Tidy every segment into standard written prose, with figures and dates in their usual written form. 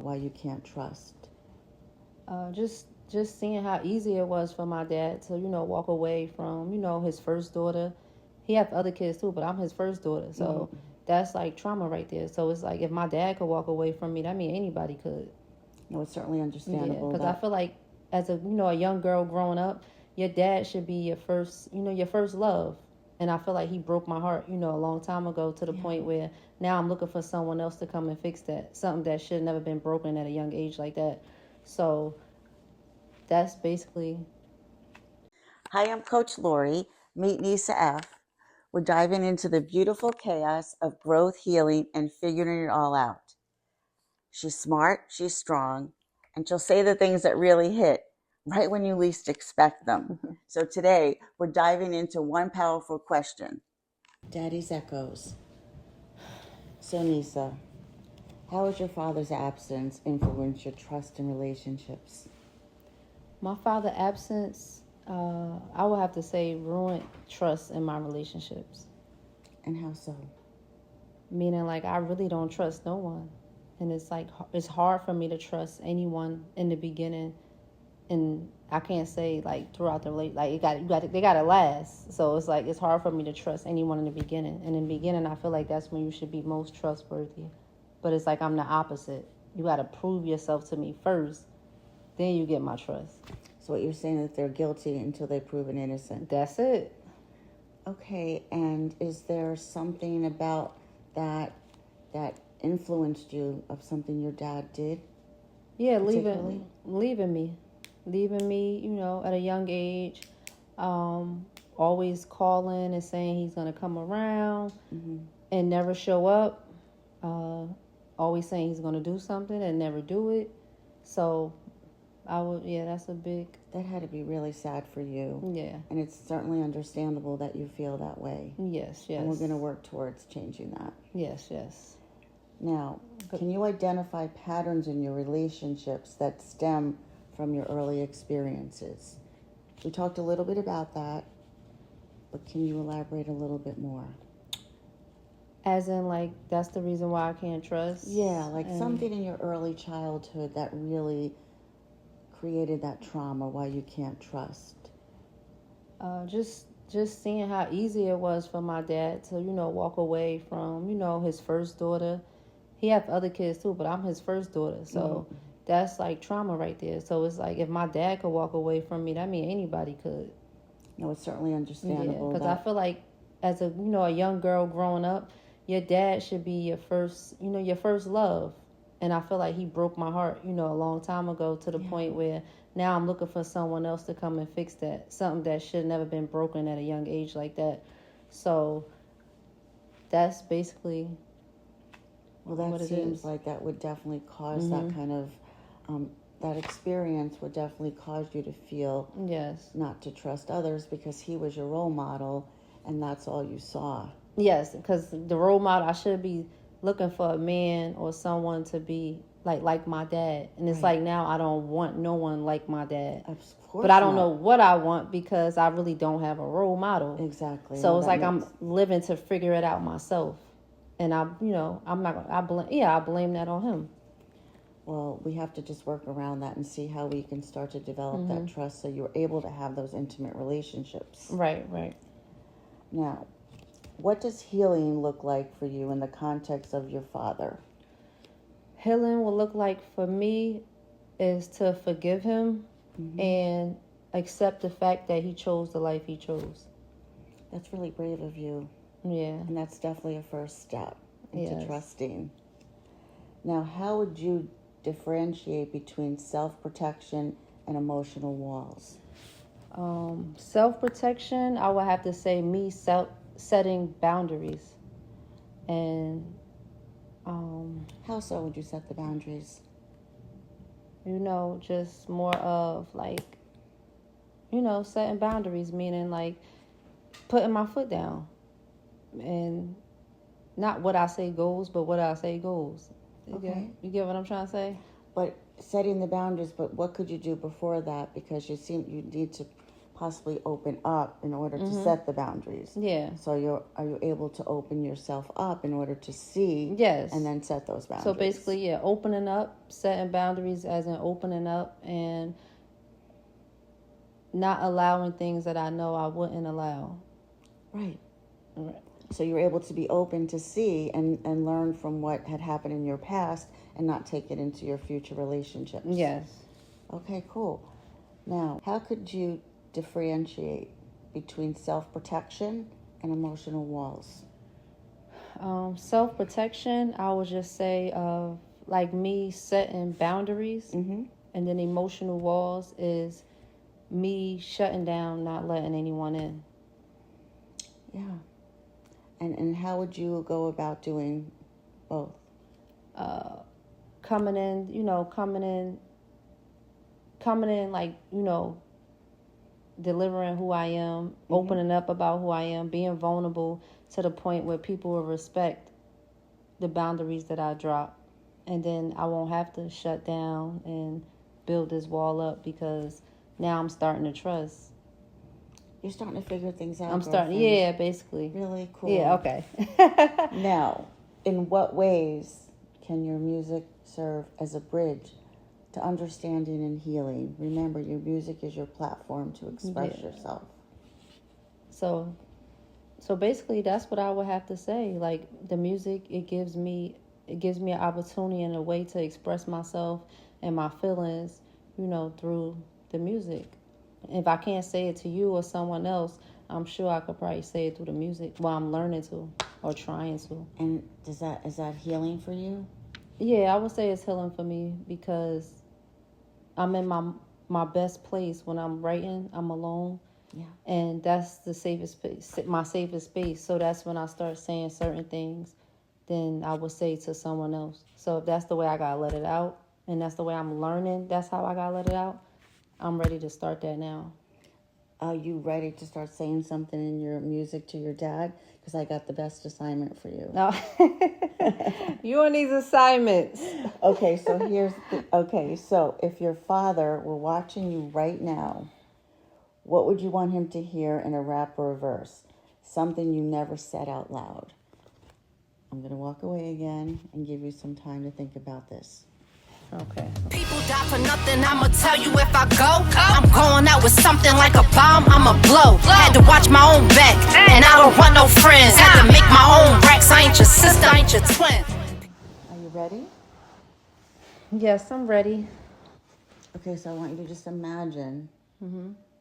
Why you can't trust? Just seeing how easy it was for my dad to walk away from his first daughter. He had other kids too, but I'm his first daughter, so Mm-hmm. that's like trauma right there. So it's like if my dad could walk away from me, that mean anybody could. No, it's certainly Yeah, understandable because I that. feel like as a young girl growing up, your dad should be your first love. And I feel like he broke my heart, a long time ago to the Yeah. point where now I'm looking for someone else to come and fix that. Something that should have never been broken at a young age like that. So that's basically. Hi, I'm Coach Lori. Meet NisaF. We're diving into the beautiful chaos of growth, healing, and figuring it all out. She's smart, she's strong, and she'll say the things that really hit right when you least expect them. So today, we're diving into one powerful question. Daddy's Echoes. So, Nisa, how has your father's absence influenced your trust in relationships? My father' absence, I would have to say, ruined trust in my relationships. And how so? Meaning, like, I really don't trust no one, and it's like it's hard for me to trust anyone in the beginning, and I can't say like throughout the relate like they gotta last. So it's like it's hard for me to trust anyone in the beginning. And in the beginning, I feel like that's when you should be most trustworthy, but it's like I'm the opposite. You gotta prove yourself to me first, then you get my trust. So, what you're saying is that they're guilty until they're proven innocent. That's it. Okay, and is there something about that that influenced you of something your dad did Yeah, particularly? leaving me, at a young age. Always calling and saying he's gonna come around Mm-hmm. and never show up. Uh, Always saying he's gonna do something and never do it. So yeah, that's a big, That had to be really sad for you. yeah, And it's certainly understandable that you feel that way. yes, And we're yes, going to work towards changing that. yes, yes. Now, can you identify patterns in your relationships that stem from your early experiences? We talked a little bit about that, but can you elaborate a little bit more? As in, like, that's the reason why I can't trust. Yeah, like And something in your early childhood that really created that trauma, why you can't trust. just seeing how easy it was for my dad to walk away from his first daughter. He had other kids too, but I'm his first daughter, so Mm-hmm. that's like trauma right there. So it's like if my dad could walk away from me, that mean anybody could. No, it's certainly Yeah, understandable because I that. feel like as a young girl growing up, your dad should be your first love. And I feel like he broke my heart, a long time ago to the Yeah. point where now I'm looking for someone else to come and fix that. Something that should have never been broken at a young age like that. So that's basically Well, that what it seems is. like that would definitely cause Mm-hmm. that kind of, that experience would definitely cause you to feel Yes. not to trust others because he was your role model and that's all you saw. Yes, because the role model, I should be looking for a man or someone to be like my dad. And it's Right. like now I don't want no one like my dad. Of But I course don't know not. what I want because I really don't have a role model. Exactly. So No, it's that like makes. I'm living to figure it out myself. And I'm not gonna, I blame that on him. Well, we have to just work around that and see how we can start to develop that Hmm. trust so you're able to have those intimate relationships. Right, right. Now, what does healing look like for you in the context of your father? Healing will look like for me is to forgive him Mm-hmm. and accept the fact that he chose the life he chose. That's really brave of you. Yeah. And that's definitely a first step into Yes. trusting. Now, how would you differentiate between self protection and emotional walls? Self protection, I would have to say me setting boundaries, and How so would you set the boundaries? just more of like setting boundaries, meaning like putting my foot down, and not what I say goes, but what I say goes. Okay. You get what I'm trying to say? But setting the boundaries, but what could you do before that? Because you need to possibly open up in order to set the boundaries. Yeah. So are you able to open yourself up in order to see Yes. and then set those boundaries? So basically, yeah, opening up, setting boundaries as in opening up and not allowing things that I know I wouldn't allow. Right. Right. So you're able to be open to see and learn from what had happened in your past and not take it into your future relationships. Yes. Okay, cool. Now, how could you differentiate between self-protection and emotional walls? Self-protection, I would just say like me setting boundaries, Mm-hmm. and then emotional walls is me shutting down, not letting anyone in. Yeah. And how would you go about doing both? Coming in, like, delivering who I am, opening up about who I am, being vulnerable to the point where people will respect the boundaries that I drop. And then I won't have to shut down and build this wall up because now I'm starting to trust. You're starting to figure things out. I'm starting, girlfriend. yeah, basically. Really cool. Yeah, okay. Now, in what ways can your music serve as a bridge to understanding and healing? Remember, your music is your platform to express yourself. So basically that's what I would have to say. Like, the music, it gives me an opportunity and a way to express myself and my feelings, through the music. If I can't say it to you or someone else, I'm sure I could probably say it through the music while I'm learning to or trying to. And is that healing for you? Yeah, I would say it's healing for me because I'm in my best place when I'm writing. I'm alone. Yeah. And that's the safest space, my safest space. So that's when I start saying certain things than I would say to someone else. So if that's the way I gotta let it out, and that's the way I'm learning, that's how I gotta let it out, I'm ready to start that now. Are you ready to start saying something in your music to your dad? Because I got the best assignment for you. No. You on these assignments. Okay, so if your father were watching you right now, what would you want him to hear in a rap or a verse? Something you never said out loud. I'm going to walk away again and give you some time to think about this. Okay. People die for nothing, I'ma tell you if I go. I'm going out with something like a bomb, I'ma blow. Had to watch my own back, and I don't want no friends. Had to make my own racks, I ain't your sister, I ain't your twin. Are you ready? Yes, I'm ready. Okay, so I want you to just imagine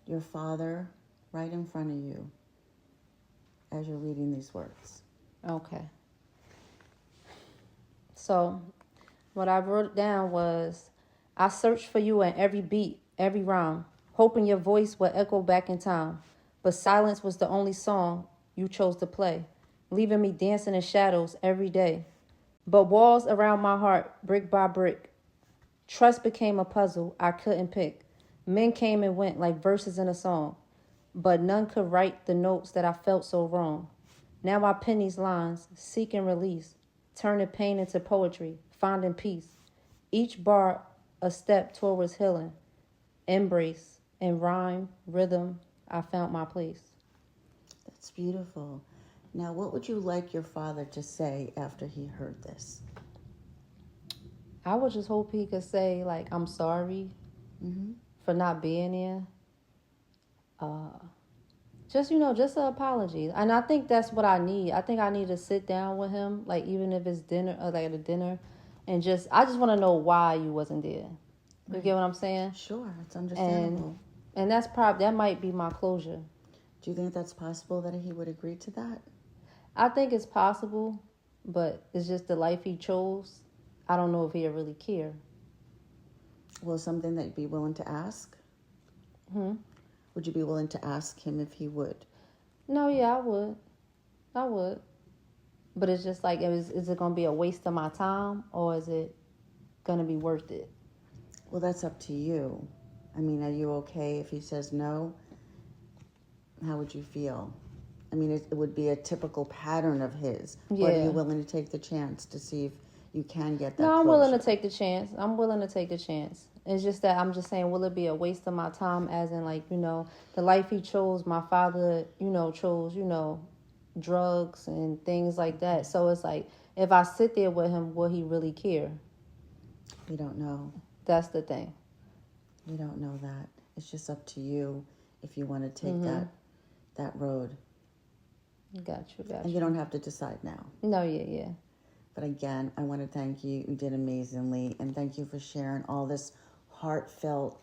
your father right in front of you as you're reading these words. Okay. So what I wrote down was, I searched for you in every beat, every rhyme, hoping your voice would echo back in time. But silence was the only song you chose to play, leaving me dancing in shadows every day. But walls around my heart, brick by brick. Trust became a puzzle I couldn't pick. Men came and went like verses in a song, but none could write the notes that I felt so wrong. Now I pen these lines, seeking release, turning pain into poetry, finding peace. Each bar a step towards healing, embrace, in rhyme, rhythm, I found my place. That's beautiful. Now, what would you like your father to say after he heard this? I would just hope he could say, like, I'm sorry for not being there. Just an apology. And I think that's what I need. I think I need to sit down with him, like, even if it's dinner, or like at a dinner, and I just want to know why you wasn't there. You Right. get what I'm saying? Sure, it's understandable. And that might be my closure. Do you think that's possible that he would agree to that? I think it's possible, but it's just the life he chose. I don't know if he'll really care. Well, something that you'd be willing to ask? Would you be willing to ask him if he would? No, yeah, I would. But it's just like, is it going to be a waste of my time, or is it going to be worth it? Well, that's up to you. I mean, are you okay if he says no? How would you feel? I mean, it would be a typical pattern of his. Yeah. But are you willing to take the chance to see if you can get that No, I'm willing to closure? take the chance. I'm willing to take the chance. It's just that I'm just saying, will it be a waste of my time? As in, like, the life he chose, my father, chose, drugs and things like that. So it's like, if I sit there with him, will he really care? We don't know. That's the thing. We don't know that. It's just up to you if you want to take that road. Got you. And you don't have to decide now. No, yeah. But again, I want to thank you. You did amazingly. And thank you for sharing all this heartfelt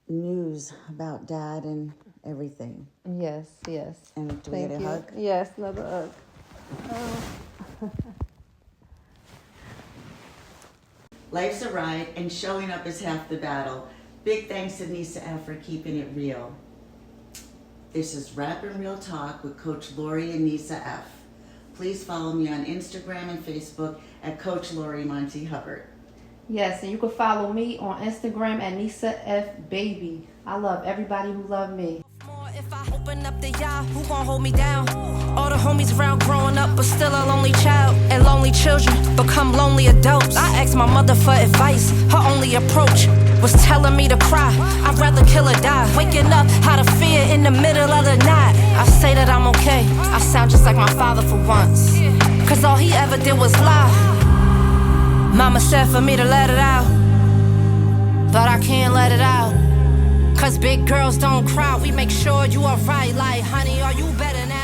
news about Dad and everything. Yes. And do we get a hug? Yes, another hug. Oh. Life's a ride, and showing up is half the battle. Big thanks to NisaF for keeping it real. This is Rap and Real Talk with Coach Lori and NisaF. Please follow me on Instagram and Facebook at Coach Lori Monty Hubbard. Yes, and you can follow me on Instagram at NisaF Baby. I love everybody who love me. If I open up the yard, who gon' hold me down? All the homies around growing up, but still a lonely child. And lonely children become lonely adults. I asked my mother for advice. Her only approach was telling me to cry. I'd rather kill or die. Waking up out of fear in the middle of the night. I say that I'm okay. I sound just like my father for once. Cause all he ever did was lie. Mama said for me to let it out, but I can't let it out. Cause big girls don't cry. We make sure you alright. Like, honey, are you better now?